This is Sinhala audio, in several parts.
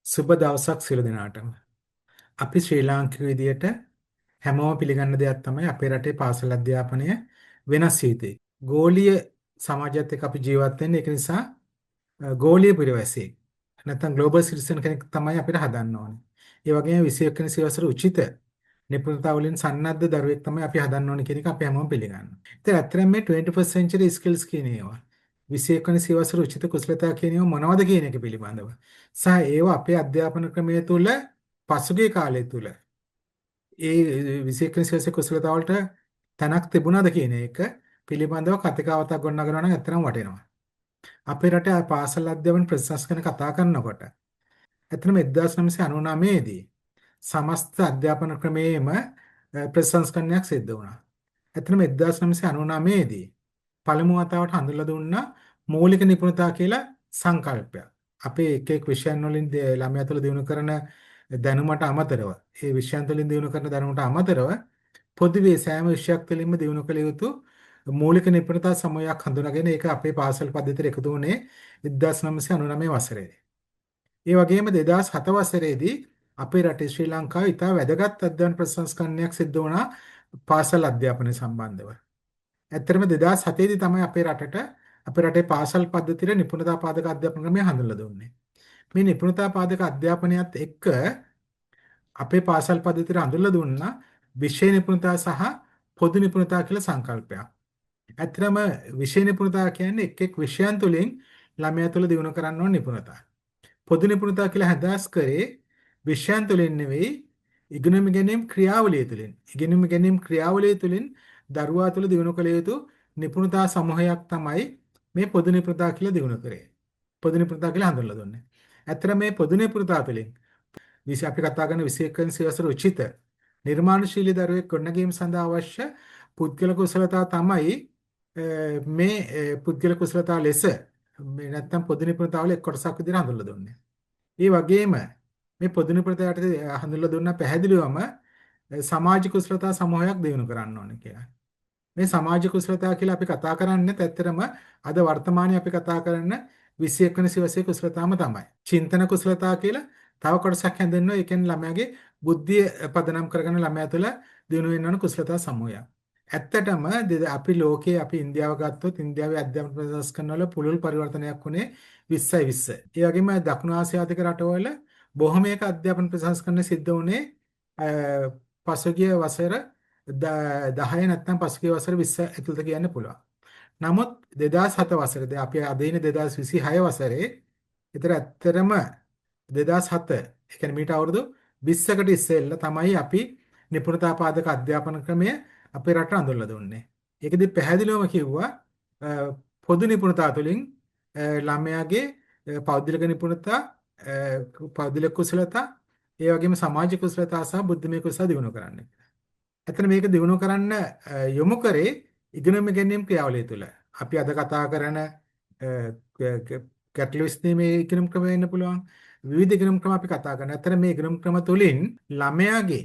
සුබ දවසක් සියලු දෙනාටම. අපි ශ්‍රී ලාංකික විදියට හැමෝම පිළිගන්න දෙයක් තමයි අපේ රටේ පාසල් අධ්‍යාපනය වෙනස් වීතේ. ගෝලීය සමාජයත් එක්ක අපි ජීවත් වෙන්නේ. ඒක නිසා ගෝලීය පිරිවැසෙක්. නැත්නම් ග්ලෝබල් සිටිසන් කෙනෙක් තමයි අපිට හදන්න ඕනේ. ඒ වගේම 21 වෙනි සියවසට උචිත නිපුණතා වලින් සන්නද්ධ දරුවෙක් තමයි අපි හදන්න ඕනේ කියන එක අපි හැමෝම පිළිගන්නවා. ඉතින් ඇත්තටම මේ 21st century skills කියන ඒවා 21 වෙනි සියවසට උචිත කුසලතා කියන ඒවා මොනවද කියන එක පිළිබඳව සහ ඒවා අපේ අධ්‍යාපන ක්‍රමය තුළ පසුගිය කාලය තුළ ඒ 21 වෙනි සියවසේ කුසලතා වලට තැනක් තිබුණාද කියන එක පිළිබඳව කතිකාවතක් ගොඩනගනවා නම් ඇත්තටම වටිනවා. අපේ රටේ පාසල් අධ්‍යාපන ප්‍රතිසංස්කරණ කතා කරනකොට ඇත්තටම 1999 දී සමස්ත අධ්‍යාපන ක්‍රමයේම ප්‍රතිසංස්කරණයක් සිද්ධ වුණා. ඇත්තටම 1999 දී පළමු වතාවට හඳුන්වලා දුන්න මৌলিক නිපුණතා කියලා සංකල්පයක්. අපේ එක එක් විෂයන් වලින් ළමයා තුළ දිනු කරන දැනුමට අමතරව, ඒ විෂයන් තුළින් දිනු කරන දැනුමට අමතරව පොදුවේ සෑම විෂයක් තුළින්ම දිනු කළ යුතු මৌলিক නිපුණතා සමූහයක් හඳුනාගෙන ඒක අපේ පාසල් පද්ධතියට එකතු වුණේ 1999 වසරේ. ඒ වගේම 2007 වසරේදී අපේ රටේ ශ්‍රී ලංකාවේ ඉතා වැදගත් අධ්‍යාපන ප්‍රතිසංස්කරණයක් සිද්ධ වුණා පාසල් අධ්‍යාපනය සම්බන්ධව. ඇත්තටම 2007 දී තමයි අපේ රටේ පාසල් පද්ධතියේ නිපුණතා පාදක අධ්‍යාපන ක්‍රමය හඳුන්වලා දුන්නේ. මේ නිපුණතා පාදක අධ්‍යාපනයත් එක්ක අපේ පාසල් පද්ධතියට හඳුන්වලා දුන්නා විෂය නිපුණතා සහ පොදු නිපුණතා කියලා සංකල්පයක්. ඇත්තටම විෂය නිපුණතා කියන්නේ එක් එක් විෂයන් තුළින් ළමයා තුළ දිනු කරන්න ඕන නිපුණතා. පොදු නිපුණතා කියලා හදාස් කරේ විෂයන් තුළින් නෙවෙයි ඉගෙනීම ගැනීම ක්‍රියාවලිය තුළින්. ඉගෙනීම ගැනීම ක්‍රියාවලිය තුළින් දරුවා තුළ දිනු කළ යුතු නිපුණතා සමූහයක් තමයි මේ පොදු නිපුණතා කියලා දිනු කරේ. පොදු නිපුණතා කියලා හඳුන්වලා දුන්නේ. ඇත්තට මේ පොදු නිපුණතා තුළින් අපි කතා කරන 21 වෙනි සියවසට උචිත නිර්මාණශීලී දරුවෙක් ගොඩනැගීම සඳහා අවශ්‍ය පුද්ගල කුසලතා තමයි මේ පුද්ගල කුසලතා ලෙස මේ නැත්තම් පොදු නිපුණතාවල එක් කොටසක් විදිහට හඳුන්වලා දුන්නේ. ඒ වගේම මේ පොදු නිපුණතාවට හඳුන්වලා දුන්න පැහැදිලිවම සමාජ කුසලතා සමූහයක් දිනු කරන්න ඕනේ කියලා. මේ සමාජ කුසලතා කියලා අපි කතා කරන්නේ ඇත්තටම අද වර්තමානයේ අපි කතා කරන 21 වෙනි සියවසේ කුසලතාවම තමයි. චින්තන කුසලතා කියලා තව කොටසක් හැඳින්වුවා. ඒ කියන්නේ ළමයාගේ බුද්ධිය පදනම් කරගෙන ළමයා තුළ දිනු වෙන කුසලතා සමූහයක්. ඇත්තටම අපි ලෝකයේ අපි ඉන්දියාව ගත්තොත් ඉන්දියාවේ අධ්‍යාපන ප්‍රතිසංස්කරණ වල පුළුල් පරිවර්තනයක් වුණේ 20යි 20. ඒ වගේම දකුණු ආසියාතික රටවල බොහොමයක අධ්‍යාපන ප්‍රතිසංස්කරණ සිද්ධ වුණේ පසුගිය වසර 10 නැත්නම් පසුගිය වසර 20 ඇතුළත කියන්න පුළුවන්. නමුත් 2007 වසරේදී අපි අද ඉන්නේ 2026 වසරේ. ඒතර ඇත්තටම 2007 ඒ කියන්නේ මීට අවුරුදු 20කට ඉස්සෙල්ලා තමයි අපි නිපුණතා පාදක අධ්‍යාපන ක්‍රමය අපේ රට අඳුරලා දුන්නේ. ඒකෙදි පැහැදිලිවම කිව්වා පොදු නිපුණතා තුළින් ළමයාගේ පෞද්ගලික නිපුණතා, පෞද්ගලික කුසලතා, ඒ වගේම සමාජ කුසලතා සහ බුද්ධිමය කුසලතා දිනු කරන්න. එතන මේක දිනු කරන්න යොමු කරේ ඉගෙනීම ගැනීම ක්‍රියාවලිය තුළ. අපි අද කතා කරන ගැටළු විසඳීමේ ඉගෙනීම් ක්‍රම වෙන්න පුළුවන්. විවිධ ඉගෙනීම් ක්‍රම අපි කතා කරනවා. අතර මේ ඉගෙනීම් ක්‍රම තුළින් ළමයාගේ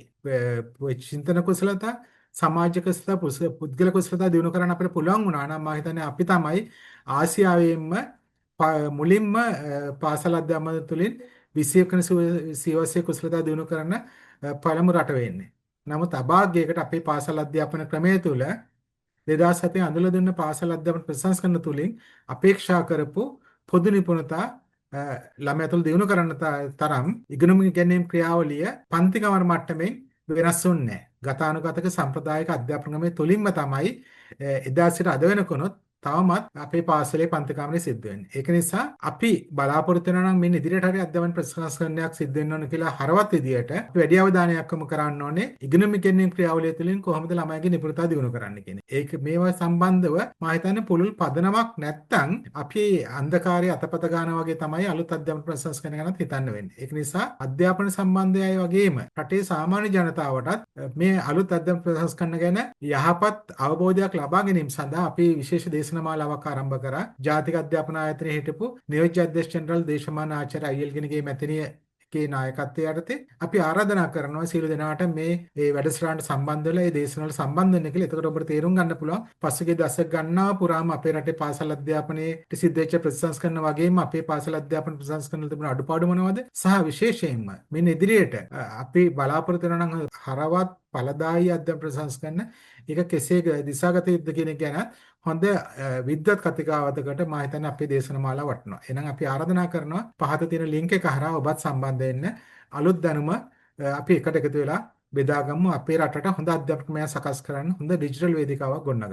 චින්තන කුසලතා, සමාජ කුසලතා, පුද්ගල කුසලතා දිනු කරන්න අපිට පුළුවන් වුණා නම් මම හිතන්නේ අපි තමයි ආසියාවෙන්ම මුලින්ම පාසල් අධ්‍යාපනය තුළින් 21 වෙනි සියවසේ කුසලතා දිනු කරන පළමු රට වෙන්නේ. නමුත් අභාග්‍යයකට අපේ පාසල් අධ්‍යාපන ක්‍රමය තුළ 2007 අඳුල දුන්න පාසල් අධ්‍යාපන ප්‍රතිසංස්කරණ තුළින් අපේක්ෂා කරපු පොදු නිපුණතා ළමයා තුළ දිනු කරන තරම් ඉගෙනුම් ගැනීම ක්‍රියාවලිය පන්තිකමර මට්ටමින් වෙනස් වුන්නේ නැහැ. ගතානුගතක සම්ප්‍රදායික අධ්‍යාපන ක්‍රමයේ තුලින්ම තමයි එදා සිට අද වෙනකොනොත් තවමත් අපේ පාසලේ පන්තිකමනේ සිද්ධ වෙන්නේ. ඒක නිසා අපි බලාපොරොත්තු වෙනවා නම් මේ ඉදිරියට හරි අධ්‍යාපන ප්‍රතිසංස්කරණයක් සිද්ධ වෙන්න ඕන කියලා හරවත් විදියට වැඩි අවධානයක් යොමු කරන්න ඕනේ. ඉගෙනුම් ගැනීම ක්‍රියාවලිය තුළින් කොහොමද ළමයිගේ නිපුණතා දියුණු කරන්න කියන. ඒක මේවා සම්බන්ධව මම හිතන්නේ පුළුල් පදනමක් නැත්තම් අපි අන්ධකාරයේ අතපත ගන්නවා වගේ තමයි අලුත් අධ්‍යාපන ප්‍රතිසංස්කරණ ගැනත් හිතන්න වෙන්නේ. ඒක නිසා අධ්‍යාපන සම්බන්ධයයි වගේම රටේ සාමාන්‍ය ජනතාවටත් මේ අලුත් අධ්‍යාපන ප්‍රතිසංස්කරණ ගැන යහපත් අවබෝධයක් ලබා ගැනීම සඳහා අපි විශේෂ දේශනමාලාවක් ආරම්භ කරා. ජාතික අධ්‍යාපන ආයතනයේ හිටපු නියෝජ්‍ය අධ්‍යක්ෂ ජෙනරාල් දේශමාන ආචාර්ය අයියල්ගෙනගේ මැතිණිය එක්කේ නායකත්වයේ යටතේ අපි ආරාධනා කරනවා සියලු දෙනාට මේ වැඩසටහනට සම්බන්ධ වෙලා මේ දේශනාවල සම්බන්ධ වෙන්න කියලා. එතකොට ඔබට තේරුම් ගන්න පුළුවන් පසුගිය දශක ගණනාව පුරාම අපේ රටේ පාසල් අධ්‍යාපනයේ සිද්ධ වෙච්ච ප්‍රතිසංස්කරණ වගේම අපේ පාසල් අධ්‍යාපන ප්‍රතිසංස්කරණ තිබුණ අඩුපාඩු මොනවද? සහ විශේෂයෙන්ම මෙන්න ඉදිරියට අපි බලාපොරොත්තු වෙනවා නම් හරවත් ඵලදායී අධ්‍යාපන ප්‍රතිසංස්කරණ ඒක කෙසේ දිශාගත යුතුද කියන එක ගැන හොඳ විද්වත් කතිකාවතකට මම හිතන්නේ අපේ දේශනමාලා වටනවා. එහෙනම් අපි ආරාධනා කරනවා පහත තියෙන ලින්ක් එක හරහා ඔබත් සම්බන්ධ වෙන්න. අලුත් දැනුම අපි එකට එකතු වෙලා බෙදාගමු අපේ රටට හොඳ අධ්‍යාපනයක් සකස් කරන්න හොඳ ඩිජිටල් වේදිකාවක් ගොඩනගමු.